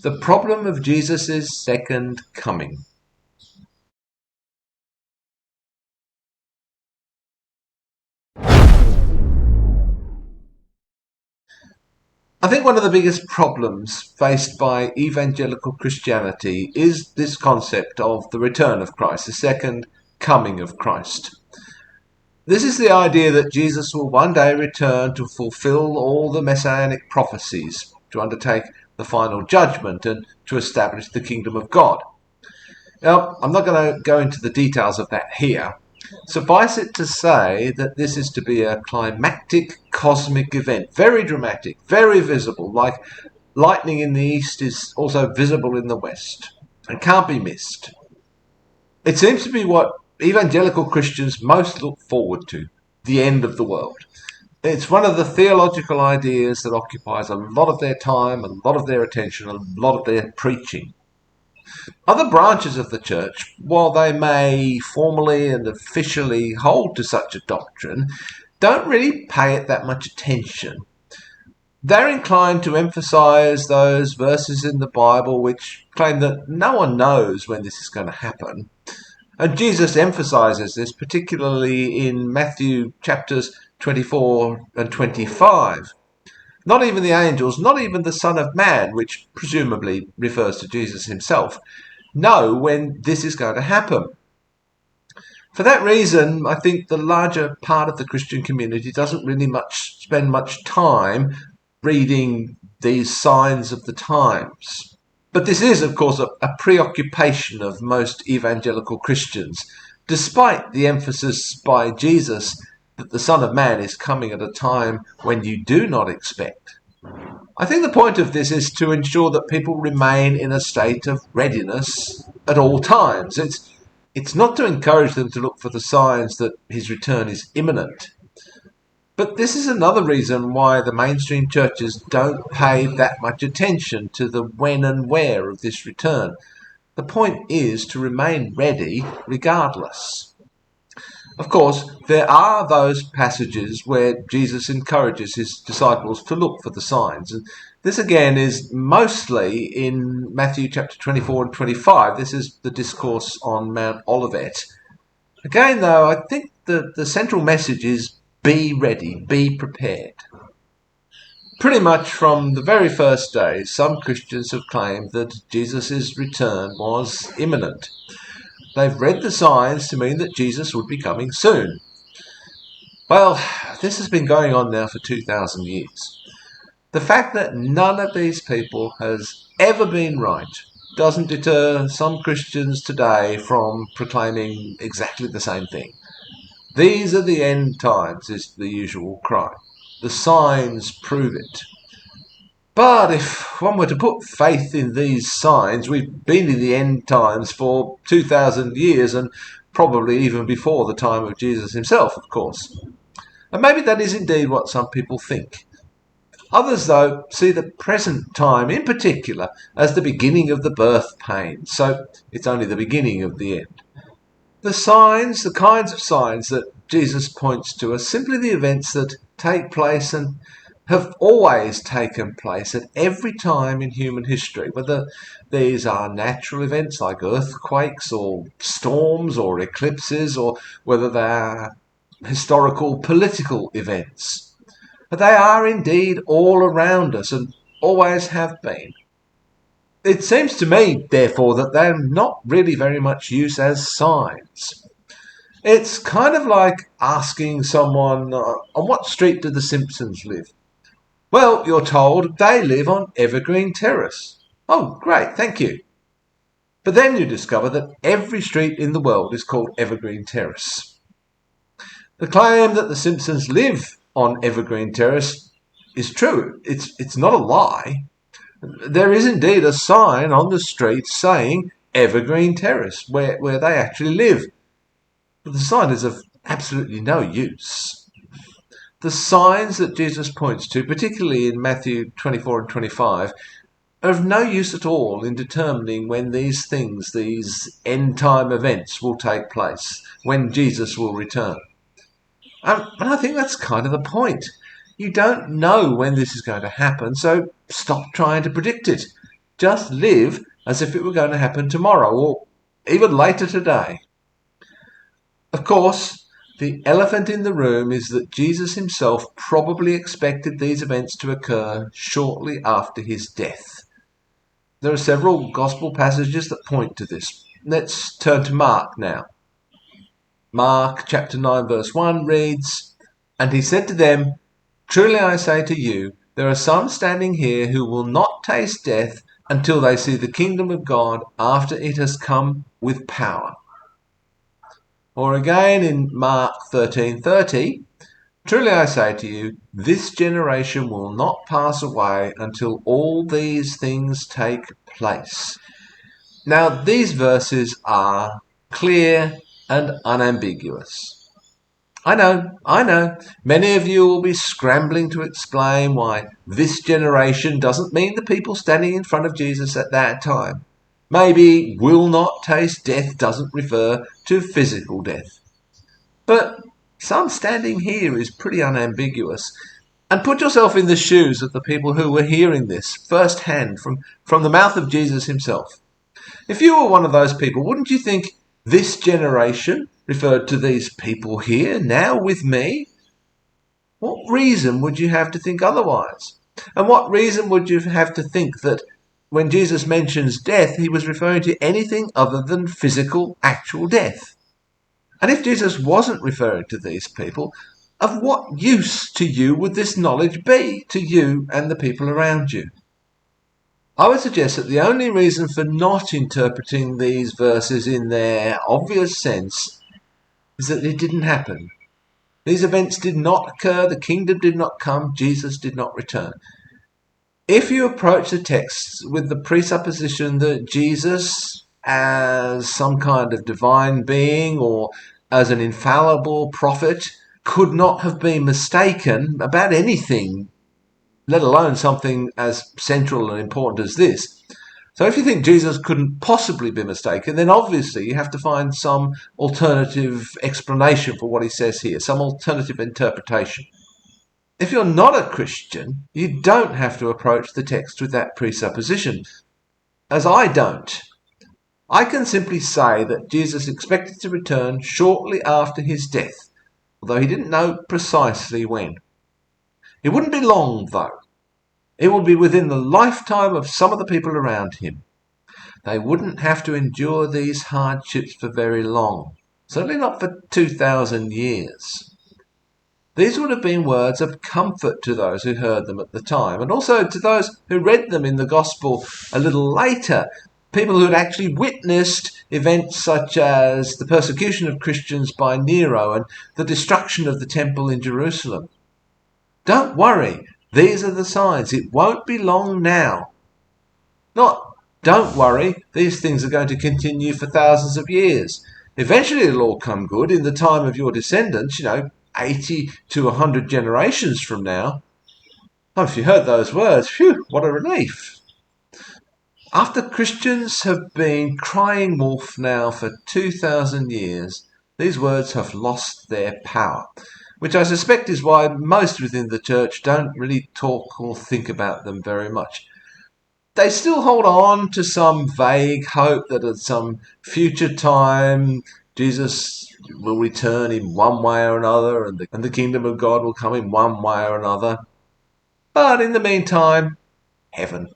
The problem of Jesus' second coming. I think one of the biggest problems faced by evangelical Christianity is this concept of the return of Christ, the second coming of Christ. This is the idea that Jesus will one day return to fulfill all the messianic prophecies, to undertake the final judgment and to establish the kingdom of God. Now, I'm not going to go into the details of that here. Suffice it to say that this is to be a climactic cosmic event, very dramatic, very visible, like lightning in the east is also visible in the west, and can't be missed. It seems to be what evangelical Christians most look forward to, the end of the world. It's one of the theological ideas that occupies a lot of their time, a lot of their attention, a lot of their preaching. Other branches of the church, while they may formally and officially hold to such a doctrine, don't really pay it that much attention. They're inclined to emphasize those verses in the Bible which claim that no one knows when this is going to happen. And Jesus emphasizes this particularly in Matthew chapters 24 and 25. Not even the angels, not even the Son of Man, which presumably refers to Jesus himself, know when this is going to happen. For that reason, I think the larger part of the Christian community doesn't really spend much time reading these signs of the times. But this is, of course, a preoccupation of most evangelical Christians, despite the emphasis by Jesus that the Son of Man is coming at a time when you do not expect. I think the point of this is to ensure that people remain in a state of readiness at all times. It's not to encourage them to look for the signs that his return is imminent. But this is another reason why the mainstream churches don't pay that much attention to the when and where of this return. The point is to remain ready regardless. Of course, there are those passages where Jesus encourages his disciples to look for the signs. And this again is mostly in Matthew chapter 24 and 25. This is the discourse on Mount Olivet. Again, though, I think the central message is be ready, be prepared. Pretty much from the very first days, some Christians have claimed that Jesus' return was imminent. They've read the signs to mean that Jesus would be coming soon. Well, this has been going on now for 2,000 years. The fact that none of these people has ever been right doesn't deter some Christians today from proclaiming exactly the same thing. These are the end times, is the usual cry. The signs prove it. But if one were to put faith in these signs, we've been in the end times for 2,000 years and probably even before the time of Jesus himself, of course. And maybe that is indeed what some people think. Others, though, see the present time in particular as the beginning of the birth pains, so it's only the beginning of the end. The signs, the kinds of signs that Jesus points to are simply the events that take place and have always taken place at every time in human history, whether these are natural events like earthquakes or storms or eclipses, or whether they are historical political events. They are indeed all around us and always have been. It seems to me, therefore, that they're not really very much use as signs. It's kind of like asking someone, on what street do the Simpsons live? Well, you're told they live on Evergreen Terrace. Oh, great, thank you. But then you discover that every street in the world is called Evergreen Terrace. The claim that the Simpsons live on Evergreen Terrace is true. It's not a lie. There is indeed a sign on the street saying Evergreen Terrace, where they actually live. But the sign is of absolutely no use. The signs that Jesus points to, particularly in Matthew 24 and 25, are of no use at all in determining when these things, these end-time events, will take place, when Jesus will return. And I think that's kind of the point. You don't know when this is going to happen, so stop trying to predict it. Just live as if it were going to happen tomorrow or even later today. Of course, the elephant in the room is that Jesus himself probably expected these events to occur shortly after his death. There are several gospel passages that point to this. Let's turn to Mark now. Mark chapter 9 verse 1 reads, "And he said to them, Truly I say to you, there are some standing here who will not taste death until they see the kingdom of God after it has come with power." Or again in Mark 13:30, "Truly I say to you, this generation will not pass away until all these things take place." Now, these verses are clear and unambiguous. I know, many of you will be scrambling to explain why this generation doesn't mean the people standing in front of Jesus at that time. Maybe will not taste death doesn't refer to physical death. But some standing here is pretty unambiguous. And put yourself in the shoes of the people who were hearing this firsthand from the mouth of Jesus himself. If you were one of those people, wouldn't you think this generation referred to these people here now with me? What reason would you have to think otherwise? And what reason would you have to think that when Jesus mentions death, he was referring to anything other than physical, actual death? And if Jesus wasn't referring to these people, of what use to you would this knowledge be to you and the people around you? I would suggest that the only reason for not interpreting these verses in their obvious sense is that it didn't happen. These events did not occur, the kingdom did not come, Jesus did not return. If you approach the text with the presupposition that Jesus, as some kind of divine being or as an infallible prophet, could not have been mistaken about anything, let alone something as central and important as this. So if you think Jesus couldn't possibly be mistaken, then obviously you have to find some alternative explanation for what he says here, some alternative interpretation. If you're not a Christian, you don't have to approach the text with that presupposition, as I don't. I can simply say that Jesus expected to return shortly after his death, although he didn't know precisely when. It wouldn't be long, though. It would be within the lifetime of some of the people around him. They wouldn't have to endure these hardships for very long, certainly not for 2,000 years. These would have been words of comfort to those who heard them at the time, and also to those who read them in the Gospel a little later, people who had actually witnessed events such as the persecution of Christians by Nero and the destruction of the temple in Jerusalem. Don't worry, these are the signs. It won't be long now. Not, don't worry, these things are going to continue for thousands of years. Eventually it'll all come good in the time of your descendants, 80 to 100 generations from now. Oh, if you heard those words, phew, what a relief. After Christians have been crying wolf now for 2,000 years, these words have lost their power, which I suspect is why most within the church don't really talk or think about them very much. They still hold on to some vague hope that at some future time Jesus will return in one way or another and the kingdom of God will come in one way or another. But in the meantime, heaven.